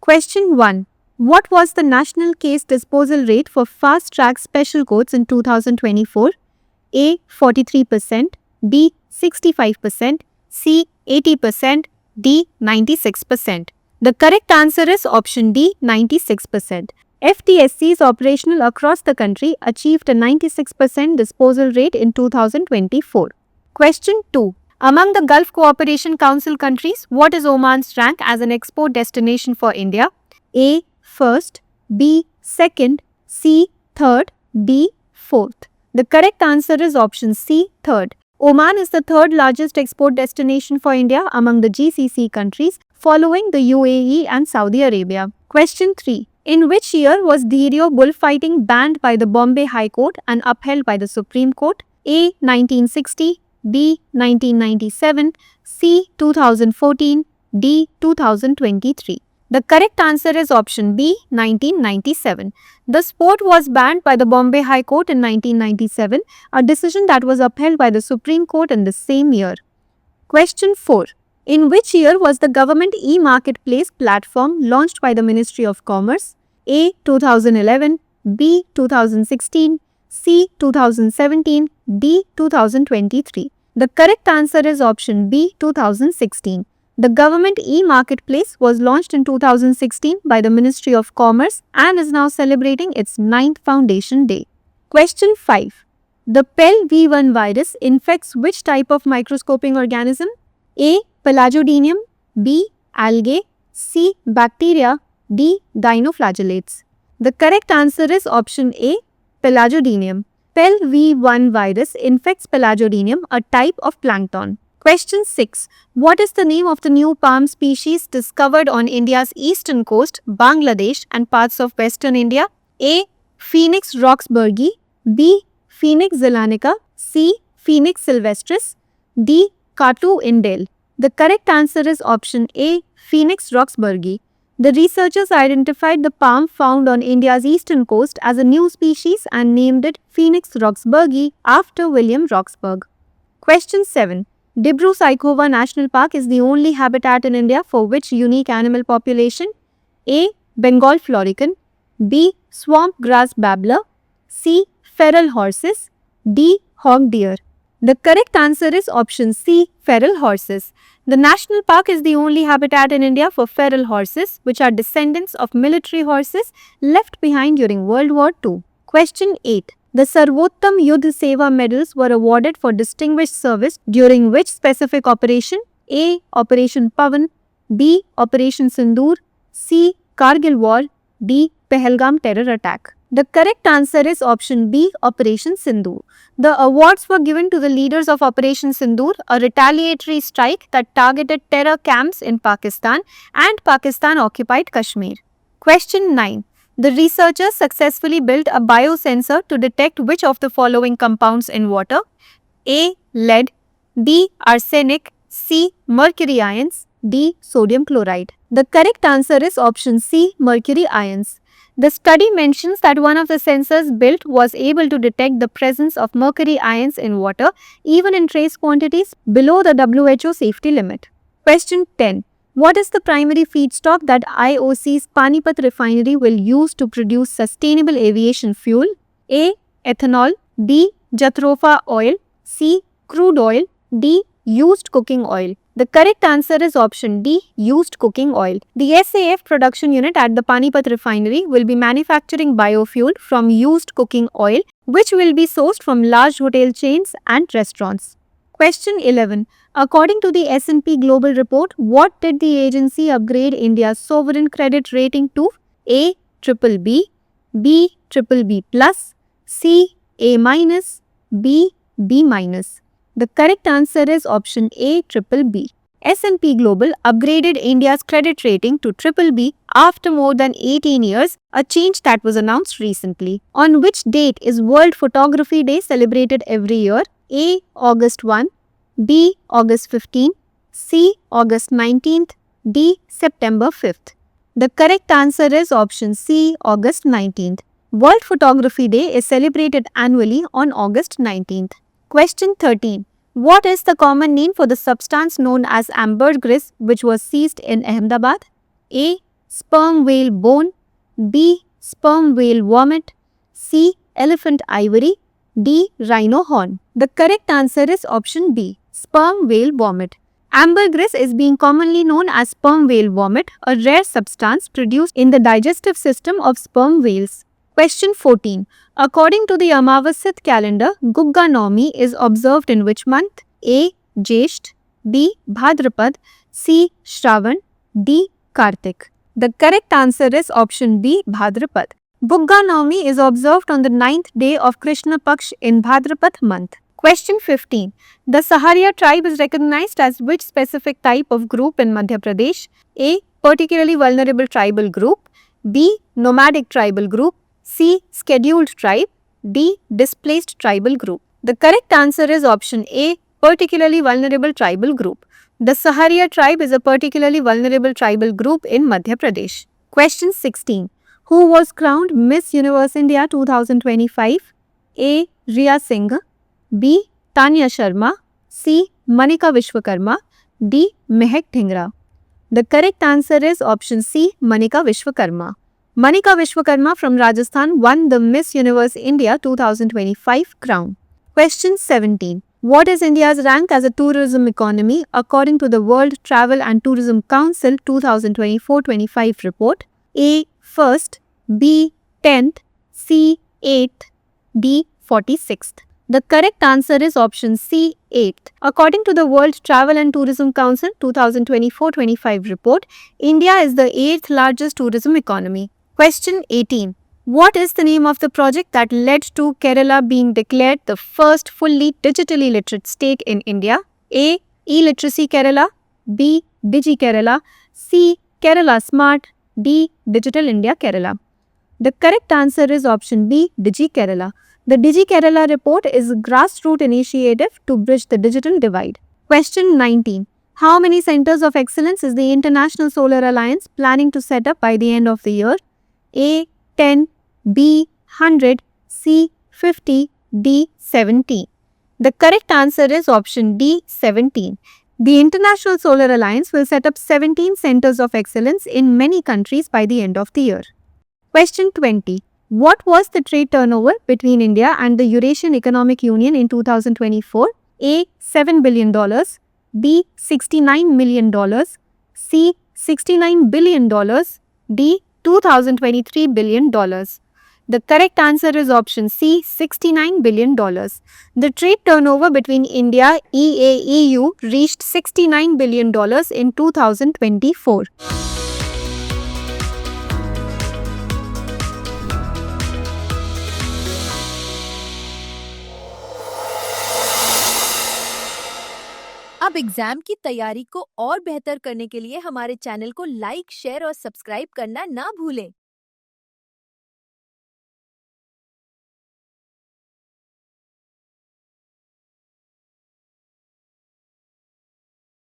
Question 1. What was the national case disposal rate for fast-track special courts in 2024? A. 43%, B. 65%, C. 80%, D. 96%. The correct answer is option D, 96%. FTSCs operational across the country achieved a 96% disposal rate in 2024. Question 2. Among the Gulf Cooperation Council countries, what is Oman's rank as an export destination for India? A. First, B. Second, C. Third, D. Fourth. The correct answer is option C, third. Oman is the third largest export destination for India among the GCC countries, following the UAE and Saudi Arabia. Question 3. In which year was Dhiryo bullfighting banned by the Bombay High Court and upheld by the Supreme Court? A. 1960, B. 1997, C. 2014, D. 2023. The correct answer is option B, 1997. The sport was banned by the Bombay High Court in 1997, a decision that was upheld by the Supreme Court in the same year. Question 4. In which year was the government e-marketplace platform launched by the Ministry of Commerce? A. 2011, B. 2016, C. 2017, D. 2023. The correct answer is option B, 2016. The government e-marketplace was launched in 2016 by the Ministry of Commerce and is now celebrating its 9th Foundation Day. Question 5. The PEL-V1 virus infects which type of microscopic organism? A. Pelagiodinium, B. Algae, C. Bacteria, D. Dinoflagellates. The correct answer is option A, Pelagiodinium. PEL-V1 virus infects Pelagiodinium, a type of plankton. Question 6. What is the name of the new palm species discovered on India's eastern coast, Bangladesh and parts of western India? A. Phoenix roxburghi, B. Phoenix zeylanica, C. Phoenix sylvestris, D. Catu indale. The correct answer is option A, Phoenix roxburghi. The researchers identified the palm found on India's eastern coast as a new species and named it Phoenix roxburghi after William Roxburgh. Question 7. Dibru-Saikhowa National Park is the only habitat in India for which unique animal population? A. Bengal florican, B. Swamp grass babbler, C. Feral horses, D. Hog deer. The correct answer is option C, feral horses. The national park is the only habitat in India for feral horses, which are descendants of military horses left behind during World War II. Question 8. The Sarvottam Yudh Seva medals were awarded for distinguished service during which specific operation? A. Operation Pavan, B. Operation Sindoor, C. Kargil War, D. Pahalgam terror attack. The correct answer is option B, Operation Sindoor. The awards were given to the leaders of Operation Sindoor, a retaliatory strike that targeted terror camps in Pakistan and Pakistan-occupied Kashmir. Question 9. The researchers successfully built a biosensor to detect which of the following compounds in water? A. Lead, B. Arsenic, C. Mercury ions, D. Sodium chloride. The correct answer is option C, mercury ions. The study mentions that one of the sensors built was able to detect the presence of mercury ions in water even in trace quantities below the WHO safety limit. Question 10. What is the primary feedstock that IOC's Panipat refinery will use to produce sustainable aviation fuel? A. Ethanol, B. Jatropha oil, C. Crude oil, D. Used cooking oil. The correct answer is option D, used cooking oil. The SAF production unit at the Panipat refinery will be manufacturing biofuel from used cooking oil, which will be sourced from large hotel chains and restaurants. Question 11. According to the S&P Global report, what did the agency upgrade India's sovereign credit rating to? A. BBB, B. BBB+, C. A-, B. B-. The correct answer is option A, BBB. S&P Global upgraded India's credit rating to BBB after more than 18 years, a change that was announced recently. On which date is World Photography Day celebrated every year? A. August 1, B. August 15, C. August 19th, D. September 5th. The correct answer is option C, August 19th. World Photography Day is celebrated annually on August 19th. Question 13. What is the common name for the substance known as ambergris which was seized in Ahmedabad? A. sperm whale bone, B. sperm whale vomit, C. elephant ivory, D. rhino horn. The correct answer is option B. Sperm whale vomit. Ambergris is being commonly known as sperm whale vomit, a rare substance produced in the digestive system of sperm whales. Question 14. According to the Amavasit calendar, Gugga Naumi is observed in which month? A. Jesht, B. Bhadrapad, C. Shravan, D. Kartik. The correct answer is option B. Bhadrapad. Gugga Naumi is observed on the 9th day of Krishna Paksh in Bhadrapad month. Question 15. The Saharia tribe is recognized as which specific type of group in Madhya Pradesh? A. Particularly vulnerable tribal group, B. Nomadic tribal group, C. Scheduled tribe, D. Displaced tribal group. The correct answer is option A. Particularly vulnerable tribal group. The Saharia tribe is a particularly vulnerable tribal group in Madhya Pradesh. Question 16. Who was crowned Miss Universe India 2025? A. Riya Singh, B. Tanya Sharma, C. Manika Vishwakarma, D. Mehak Dhingra. The correct answer is option C. Manika Vishwakarma. Manika Vishwakarma from Rajasthan won the Miss Universe India 2025 crown. Question 17. What is India's rank as a tourism economy according to the World Travel and Tourism Council 2024-25 report? A. First, B. 10th, C. 8th, D. 46th. The correct answer is option C. 8th. According to the World Travel and Tourism Council 2024-25 report, India is the 8th largest tourism economy. Question 18. What is the name of the project that led to Kerala being declared the first fully digitally literate state in India? A. E-Literacy Kerala, B. Digi Kerala, C. Kerala Smart, D. Digital India Kerala. The correct answer is option B. Digi Kerala. The Digi Kerala report is a grassroots initiative to bridge the digital divide. Question 19. How many centers of excellence is the International Solar Alliance planning to set up by the end of the year? A. 10, B. 100, C. 50, D. 70. The correct answer is option D. 17. The International Solar Alliance will set up 17 centers of excellence in many countries by the end of the year. Question 20. What was the trade turnover between India and the Eurasian Economic Union in 2024? A. $7 billion, B. $69 million, C. $69 billion, D. $2023 billion. The correct answer is option C. $69 billion. The trade turnover between India and EU reached $69 billion in 2024. अब exam की तैयारी को और बेहतर करने के लिए हमारे चैनल को लाइक, शेयर और सब्सक्राइब करना ना भूलें।